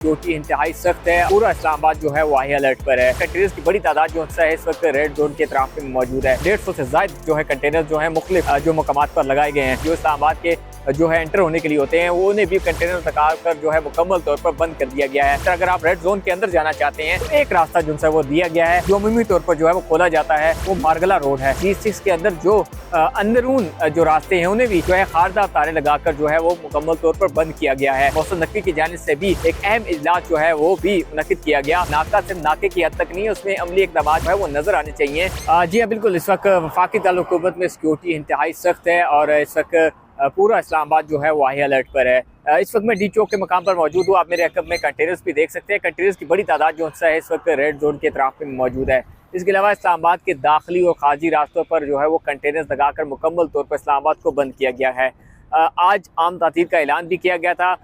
Security इंतहाई सख्त है। पूरा इस्लामाबाद जो है वो हाई अलर्ट पर है। कंटेनर्स की बड़ी तादाद जो है इस वक्त रेड जोन के इतराफ में मौजूद है। 150 से ज्यादा जो है कंटेनर जो है मुख्तलिफ जो मकामात पर लगाए गए हैं, जो इस्लामाबाद के जो है एंटर होने के लिए होते हैं, वो उन्हें भी कंटेनर निकाल कर जो है मुकम्मल तौर पर बंद कर दिया गया है। अगर आप रेड जोन के अंदर जाना चाहते हैं तो एक रास्ता जो है वो दिया गया है, जो अमूमी तौर पर जो है वो खोला जाता है, वो मारगला रोड है। G6 के अंदर जो अंदरून जो रास्ते हैं उन्हें भी जो है खारदार तारे लगाकर जो है वो मुकम्मल तौर पर बंद किया गया है। मौसम नकवी की जानिब से भी एक अहम इजलास जो है वो भी मुनक्किद किया गया। नाका सिर्फ नाके की हद तक नहीं है, उसमें अमली इक़दाम जो है वो नजर आने चाहिए। जी हाँ, बिल्कुल। इस वक्त वफाकी दारुल हुकूमत में सिक्योरिटी इंतहाई सख्त है और इस वक्त पूरा इस्लामाबाद जो है वो हाई अलर्ट पर है। इस वक्त मैं डी चौक के मकाम पर मौजूद हूँ। आप मेरे अकब में कंटेनर्स भी देख सकते हैं। कंटेनर्स की बड़ी तादाद जो है इस वक्त रेड जोन के इतराफ में मौजूद है। इसके अलावा इस्लामाबाद के दाखिली और खारजी रास्तों पर जो है वो कंटेनर्स लगाकर मुकम्मल तौर पर इस्लामाबाद को बंद किया गया है। आज आम तातील का ऐलान भी किया गया था।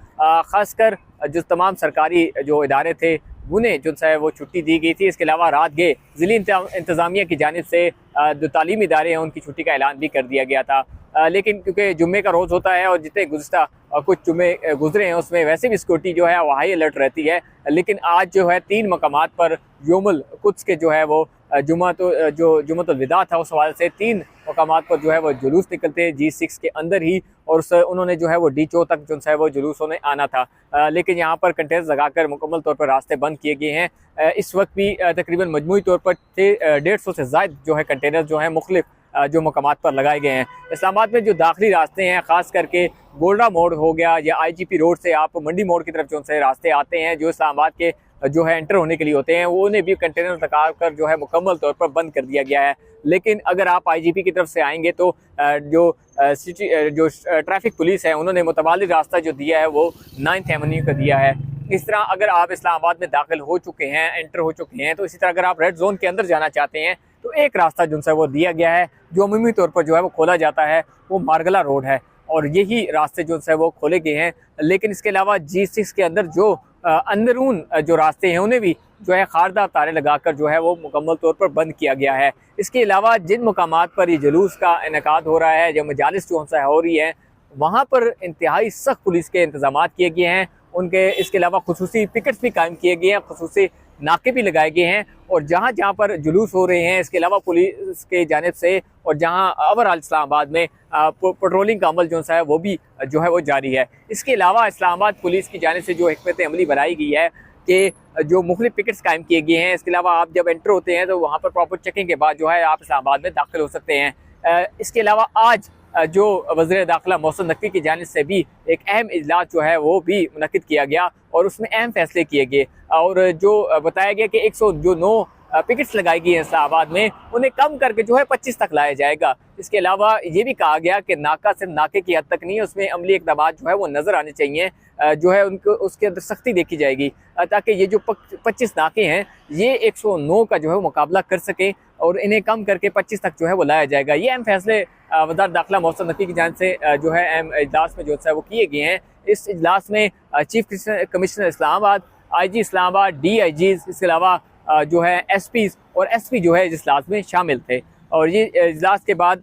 खासकर जो तमाम सरकारी जो इदारे थे उन्हें जो है वो छुट्टी दी गई थी। इसके अलावा रात गए ज़िली इंतज़ामिया की जानिब से जो तालीमी इदारे हैं उनकी छुट्टी का ऐलान भी कर दिया गया था। लेकिन क्योंकि जुम्मे का रोज़ होता है और जितने गुज़श्ता कुछ जुम्मे गुजरे हैं उसमें वैसे भी सिक्योरिटी जो है वो हाई अलर्ट रहती है, लेकिन आज जो है 3 मकामात पर यौमुल कुद्स के जो है वो जुम्मतुल विदा था, उस हवाले से 3 मकामात पर जो है वो जुलूस निकलते हैं G6 के अंदर ही, और उन्होंने जो है वो डी तक जो है वो जुलूस होने आना था। लेकिन यहाँ पर कंटेनर्स लगाकर मुकम्मल तौर पर रास्ते बंद किए गए हैं। इस वक्त भी तकरीबन मजमूई तौर पर 150 से ज़ायद जो है कंटेनर जो है मुख्तलिफ जो मकामात पर लगाए गए हैं। इस्लामाबाद में जो दाखिली रास्ते हैं, ख़ास करके गोल्डा मोड़ हो गया या IGP रोड से आप मंडी मोड़ की तरफ जो से रास्ते आते हैं, जो इस्लामाबाद के जो है एंटर होने के लिए होते हैं, वो उन्हें भी कंटेनर निकाल कर जो है मुकम्मल तौर पर बंद कर दिया गया है। लेकिन अगर आप IGP की तरफ से आएंगे तो जो ट्रैफिक पुलिस है उन्होंने मुतबादिल रास्ता जो दिया है वो 9th एवेन्यू का दिया है। इस तरह अगर आप इस्लामाबाद में दाखिल हो चुके हैं, एंटर हो चुके हैं, तो इसी तरह अगर आप रेड जोन के अंदर जाना चाहते हैं तो एक रास्ता जो है वो दिया गया है, जो अमूमी तौर पर जो है वो खोला जाता है, वो मारगला रोड है और यही रास्ते जो है वो खोले गए हैं। लेकिन इसके अलावा G6 के अंदर जो अंदरून जो रास्ते हैं उन्हें भी जो है खारदार तारे लगाकर जो है वो मुकम्मल तौर पर बंद किया गया है। इसके अलावा जिन मकामात पर ये जुलूस का इनेकाद हो रहा है, जो मजालिस जो है हो रही है, वहाँ पर इंतहाई सख्त पुलिस के इंतजाम किए गए हैं। उनके इसके अलावा खुसूसी पिकेट्स भी कायम किए गए हैं, खुसूसी नाके भी लगाए गए हैं, और जहाँ जहाँ पर जुलूस हो रहे हैं इसके अलावा पुलिस के जानिब से और जहाँ ओवरऑल इस्लामाबाद में पेट्रोलिंग का अमल जो है वो भी जो है वो जारी है। इसके अलावा इस्लामाबाद पुलिस की जानिब से जो हिकमत अमली बनाई गई है कि जो मुख्तलिफ पिकेट्स कायम किए गए हैं, इसके अलावा आप जब एंटर होते हैं तो वहाँ पर प्रॉपर चेकिंग के बाद जो है आप इस्लामाबाद में दाखिल हो सकते हैं। इसके अलावा आज जो वज़ीर दाखिला मोहसिन नकवी की जानिब से भी एक अहम इजलास जो है वो भी मुनक्किद किया गया और उसमें अहम फैसले किए गए, और जो बताया गया कि 109 पिकेट्स लगाई गई हैं इस्लामाबाद में, उन्हें कम करके जो है 25 तक लाया जाएगा। इसके अलावा ये भी कहा गया कि नाका सिर्फ नाके की हद तक नहीं है, उसमें अमली इक़दाम जो है वो नज़र आने चाहिए, जो है उनको उसके अंदर सख्ती देखी जाएगी ताकि ये जो 25 नाके हैं ये 109 का जो है मुकाबला कर सकें और इन्हें कम करके 25 तक जो है वो लाया जाएगा। ये अहम फैसले वज़ीर दाखिला मोहसिन नकवी की जानिब से जो है अहम इजलास में जो है वो किए गए हैं। इस इजलास में chief commissioner Islamabad, IG Islamabad, DIGs, इसके अलावा जो है SPs और SP जो है इस इजलास में शामिल थे। और ये इजलास के बाद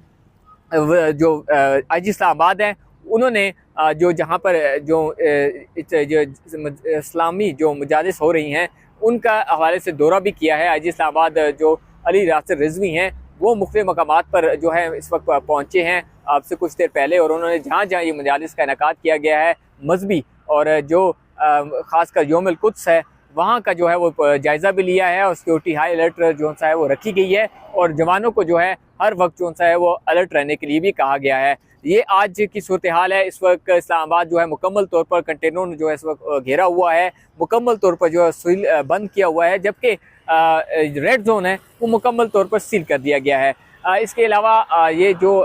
जो IG इस्लामाबाद है उन्होंने जो जहाँ पर जो इस्लामी जो मजालिस हो रही हैं उनका हवाले से दौरा भी किया है। IG इस्लामाबाद जो अली रासिर रिजवी हैं वो मुख्तलिफ मकामात पर जो है इस वक्त पहुँचे हैं आपसे कुछ देर पहले, और उन्होंने जहाँ जहाँ ये मजालिस का इनेकाद किया गया है मजहबी और जो ख़ासकर यौमुल कुद्स है वहाँ का जो है वो जायज़ा भी लिया है, और सिक्योरिटी हाई अलर्ट जो है वो रखी गई है और जवानों को जो है हर वक्त जो है वो अलर्ट रहने के लिए भी कहा गया है। ये आज की सूरत हाल है। इस वक्त इस्लामाबाद जो है मुकम्मल तौर पर कंटेनरों ने जो है इस वक्त घेरा हुआ है, मुकम्मल तौर पर जो है सील बंद किया हुआ है, जबकि रेड जोन है वो मुकम्मल तौर पर सील कर दिया गया है। इसके अलावा ये जो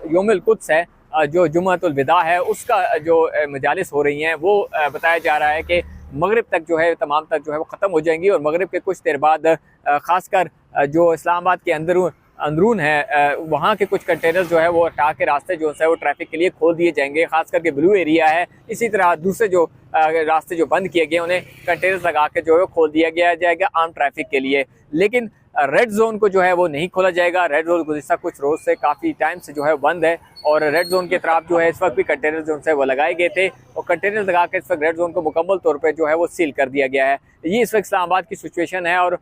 यौमुल कुद्स है, जो जुम्मतुल विदा है, उसका जो मजालिस हो रही हैं वो बताया जा रहा है कि मगरिब तक जो है तमाम तक जो है वो ख़त्म हो जाएंगी, और मगरिब के कुछ देर बाद ख़ासकर जो इस्लामाबाद के अंदरून है वहाँ के कुछ कंटेनर जो है वो हटा के रास्ते जो है वो ट्रैफिक के लिए खोल दिए जाएंगे, खास करके ब्लू एरिया है। इसी तरह दूसरे जो रास्ते जो बंद किए गए उन्हें कंटेनर लगा के जो है खोल दिया गया जाएगा आम ट्रैफिक के लिए। लेकिन रेड जोन को जो है वो नहीं खोला जाएगा। रेड जोन गुज़िश्ता कुछ रोज से काफ़ी टाइम से जो है बंद है और रेड जोन के तरफ जो है इस वक्त भी कंटेनर जो है वो लगाए गए थे और कंटेनर लगा के इस वक्त रेड जोन को मुकम्मल तौर पर जो है वो सील कर दिया गया है। ये इस वक्त इस्लामाबाद की सिचुएशन है और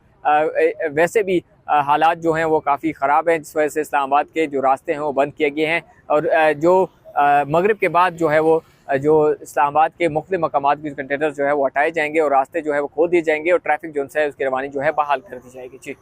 वैसे भी हालात जो हैं वो काफ़ी ख़राब हैं, जिस वजह से इस्लामाबाद के जो रास्ते हैं वो बंद किए गए हैं और जो मगरिब के बाद जो है वो जो इस्लामाबाद के मुख्तलिफ मकामात के कंटेनर जो है वो हटाए जाएंगे और रास्ते जो है वो खोल दिए जाएंगे और ट्रैफिक जो है उसकी रवानी जो है बहाल कर दी जाएगी। जी।